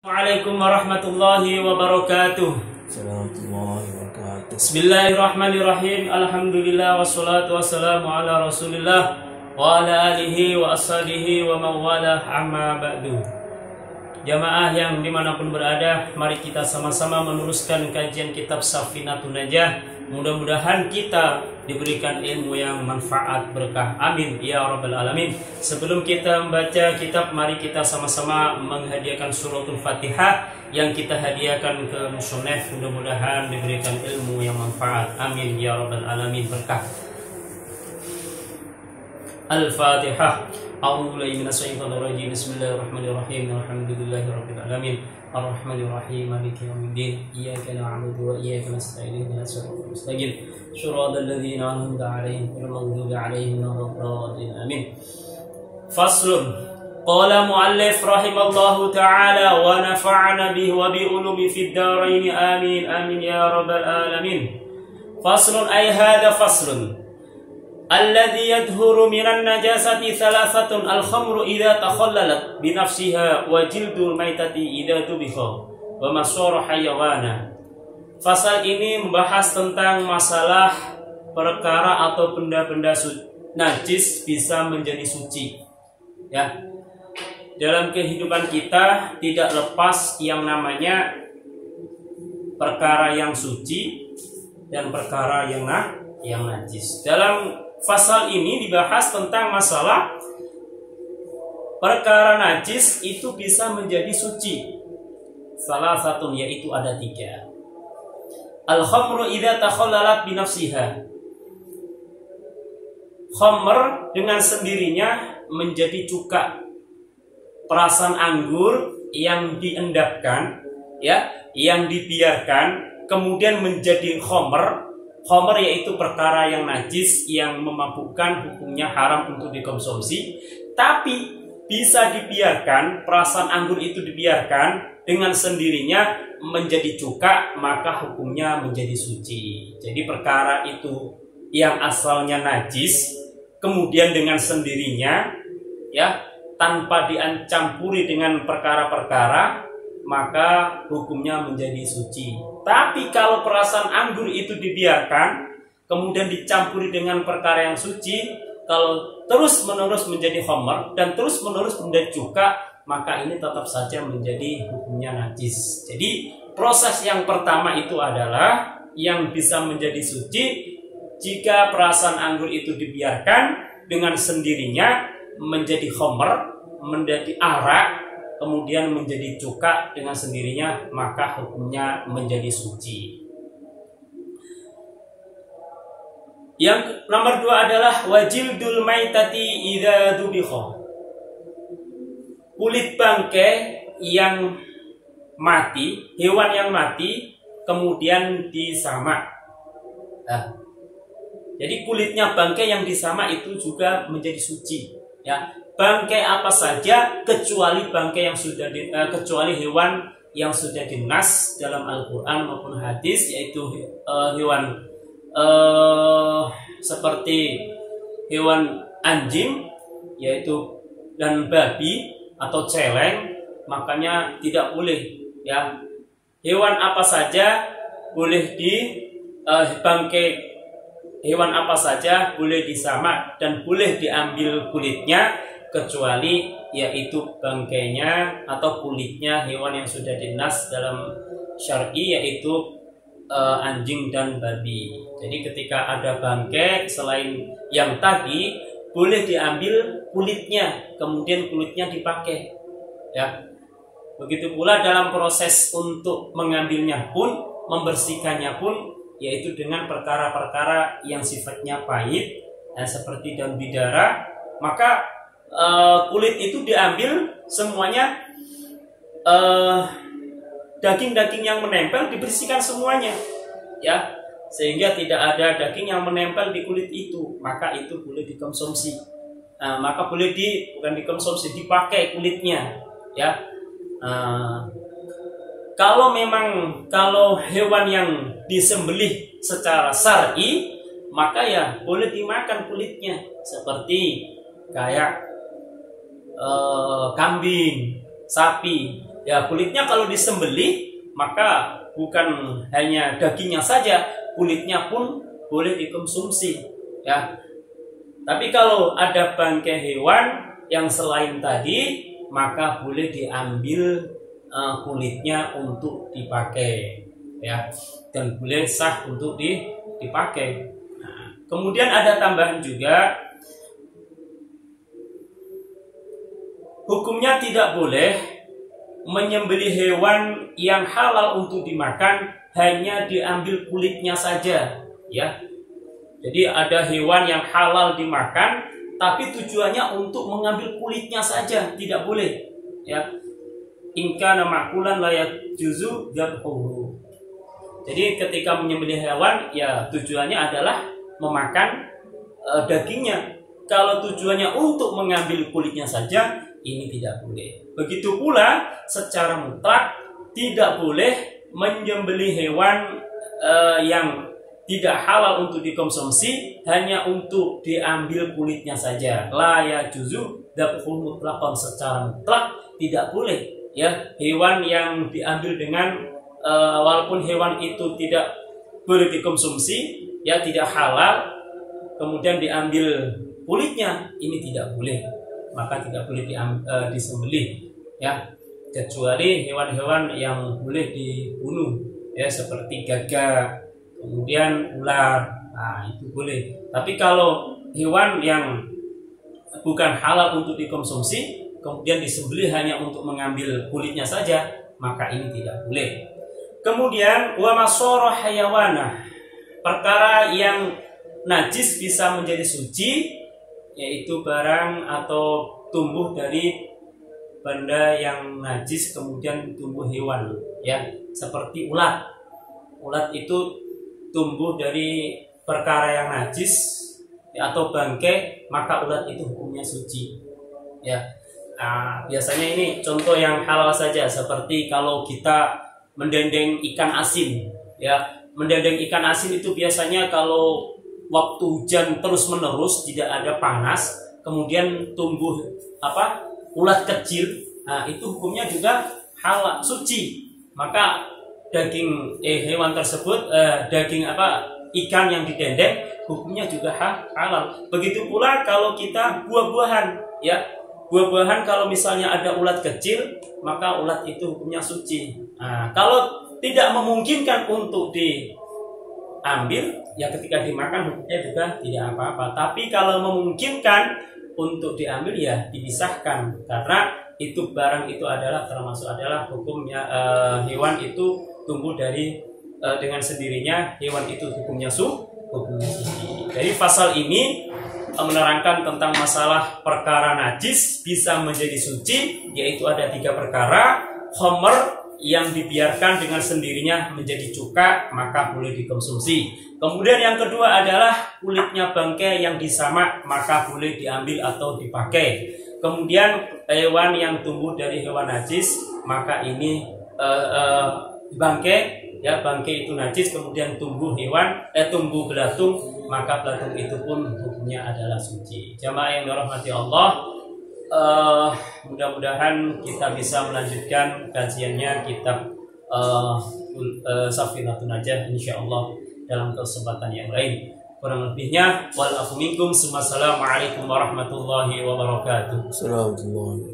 Assalamualaikum warahmatullahi wabarakatuh. Bismillahirrahmanirrahim. Alhamdulillah wassalatu wassalamu ala Rasulillah wa ala alihi wa ashabihi wa mawala amma ba'du. Jamaah yang dimanapun berada, mari kita sama-sama meneruskan kajian kitab Safinatun Najah. Mudah-mudahan kita diberikan ilmu yang manfaat berkah. Amin ya rabbal alamin. Sebelum kita membaca kitab, mari kita sama-sama menghadiahkan suratul Fatihah yang kita hadiahkan ke musonef. Mudah-mudahan diberikan ilmu yang manfaat. Amin ya rabbal alamin berkah. Al-Fatihah. A'udzu billahi minasyaitonir rajim. Bismillahirrahmanirrahim. Alhamdulillahirabbil alamin. Ar-Rahmanir-Rahim. Maliki yaumiddin. Iyyaka na'budu wa iyyaka nasta'in. Ihdinas siratal mustaqim. Shiratal ladzina an'amta 'alaihim ghairil maghdubi 'alaihim waladdallin. Amin. Faslun. Qala mu'allif rahimallahu ta'ala wa nafa'ana bihi wa bi ulumi fid dharain. Amin. Amin ya rabbal alamin. Faslun ay hadha faslun. Alladhi yadhuru minan najasati thalathatun al-khamru idha takhallalat binafsiha wa jildul maitati idha tubiha wa masara hayawana. Fasal ini membahas tentang masalah perkara atau benda-benda najis bisa menjadi suci. Ya. Dalam kehidupan kita tidak lepas yang namanya perkara yang suci dan perkara yang najis. Dalam pasal ini dibahas tentang masalah perkara najis itu bisa menjadi suci. Salah satu yaitu ada 3. Al-khamru idza takhallalat binafsiha. Khamr dengan sendirinya menjadi cuka. Perasan anggur yang diendapkan, ya, yang dibiarkan kemudian menjadi khamr. Khamr yaitu perkara yang najis yang memabukkan, hukumnya haram untuk dikonsumsi, tapi bisa dibiarkan, perasan anggur itu dibiarkan dengan sendirinya menjadi cuka, maka hukumnya menjadi suci. Jadi perkara itu yang asalnya najis kemudian dengan sendirinya, ya, tanpa dicampuri dengan perkara-perkara, maka hukumnya menjadi suci. Tapi kalau perasan anggur itu dibiarkan kemudian dicampuri dengan perkara yang suci, kalau terus-menerus menjadi khamr dan terus-menerus menjadi cuka, maka ini tetap saja menjadi hukumnya najis. Jadi proses yang pertama itu adalah yang bisa menjadi suci jika perasan anggur itu dibiarkan dengan sendirinya menjadi khamr, menjadi arak, kemudian menjadi cuka dengan sendirinya, maka hukumnya menjadi suci. Yang nomor 2 adalah wajildul maitati idza dubikha. Kulit bangkai yang mati, hewan yang mati kemudian disamak. Nah, jadi kulitnya bangkai yang disamak itu juga menjadi suci, ya. Bangkai apa saja kecuali bangkai yang sudah kecuali hewan yang sudah dinas dalam Al-Qur'an maupun hadis, yaitu hewan seperti hewan anjing yaitu dan babi atau celeng, makanya tidak boleh, ya. Hewan apa saja boleh bangkai hewan apa saja boleh disamak dan boleh diambil kulitnya, kecuali yaitu bangkainya atau kulitnya hewan yang sudah dinas dalam syar'i, yaitu anjing dan babi. Jadi ketika ada bangkai selain yang tadi, boleh diambil kulitnya, kemudian kulitnya dipakai, ya. Begitu pula dalam proses untuk mengambilnya pun, membersihkannya pun, yaitu dengan perkara-perkara yang sifatnya pahit, seperti daun bidara, maka kulit itu diambil semuanya, daging-daging yang menempel dibersihkan semuanya, ya, sehingga tidak ada daging yang menempel di kulit itu, maka itu boleh dikonsumsi. Maka boleh bukan dikonsumsi, dipakai kulitnya, ya. Kalau hewan yang disembelih secara syar'i, maka ya boleh dimakan kulitnya, seperti kayak kambing, sapi, Ya, kulitnya kalau disembelih maka bukan hanya dagingnya saja, kulitnya pun boleh dikonsumsi, ya. Tapi kalau ada bangkai hewan yang selain tadi, maka boleh diambil kulitnya untuk dipakai, ya, dan boleh sah untuk dipakai. Nah, kemudian ada tambahan juga, hukumnya tidak boleh menyembelih hewan yang halal untuk dimakan hanya diambil kulitnya saja, ya. Jadi ada hewan yang halal dimakan tapi tujuannya untuk mengambil kulitnya saja, tidak boleh, ya. In kana ma'kulan la yajuzu dzabhuhu. Jadi ketika menyembelih hewan, ya tujuannya adalah memakan dagingnya. Kalau tujuannya untuk mengambil kulitnya saja, ini tidak boleh. Begitu pula secara mutlak tidak boleh menyembelih hewan yang tidak halal untuk dikonsumsi hanya untuk diambil kulitnya saja. La yajuzu dzabhul mutlaqan, secara mutlak tidak boleh, ya. Hewan yang diambil dengan walaupun hewan itu tidak boleh dikonsumsi, ya, tidak halal, kemudian diambil kulitnya, ini tidak boleh. Maka tidak boleh disembelih, ya, kecuali hewan-hewan yang boleh dibunuh, ya, seperti gagak, kemudian ular, nah itu boleh. Tapi kalau hewan yang bukan halal untuk dikonsumsi kemudian disembelih hanya untuk mengambil kulitnya saja, maka ini tidak boleh. Kemudian wa masara hayawana, perkara yang najis bisa menjadi suci, yaitu barang atau tumbuh dari benda yang najis kemudian tumbuh hewan, ya, seperti ulat. Ulat itu tumbuh dari perkara yang najis, ya, atau bangkai, maka ulat itu hukumnya suci, ya. Nah, biasanya ini contoh yang halal saja, seperti kalau kita mendendeng ikan asin, ya. Mendendeng ikan asin itu biasanya kalau waktu hujan terus menerus, tidak ada panas, kemudian tumbuh ulat kecil, nah itu hukumnya juga halal, suci. Maka daging hewan tersebut, ikan yang didendeng, hukumnya juga halal. Begitu pula kalau kita buah-buahan, ya, buah-buahan kalau misalnya ada ulat kecil, maka ulat itu hukumnya suci. Nah, kalau tidak memungkinkan untuk diambil, ya ketika dimakan hukumnya juga tidak apa-apa. Tapi kalau memungkinkan untuk diambil, ya dipisahkan, karena itu barang itu termasuk hukumnya hewan itu tumbuh dari dengan sendirinya, hewan itu hukumnya suci. Jadi pasal ini menerangkan tentang masalah perkara najis bisa menjadi suci, yaitu ada 3 perkara. Khamr yang dibiarkan dengan sendirinya menjadi cuka, maka boleh dikonsumsi. Kemudian yang kedua adalah kulitnya bangkai yang disamak, maka boleh diambil atau dipakai. Kemudian hewan yang tumbuh dari hewan najis, maka ini bangkai, ya, bangkai itu najis, kemudian tumbuh belatung, maka belatung itu pun hukumnya adalah suci. Jamaah yang dirahmati Allah, mudah-mudahan kita bisa melanjutkan kajiannya kitab Safinatun Najah insyaallah dalam kesempatan yang lain. Kurang lebihnya wal afu minkum. Assalamualaikum warahmatullahi wabarakatuh. Assalamualaikum.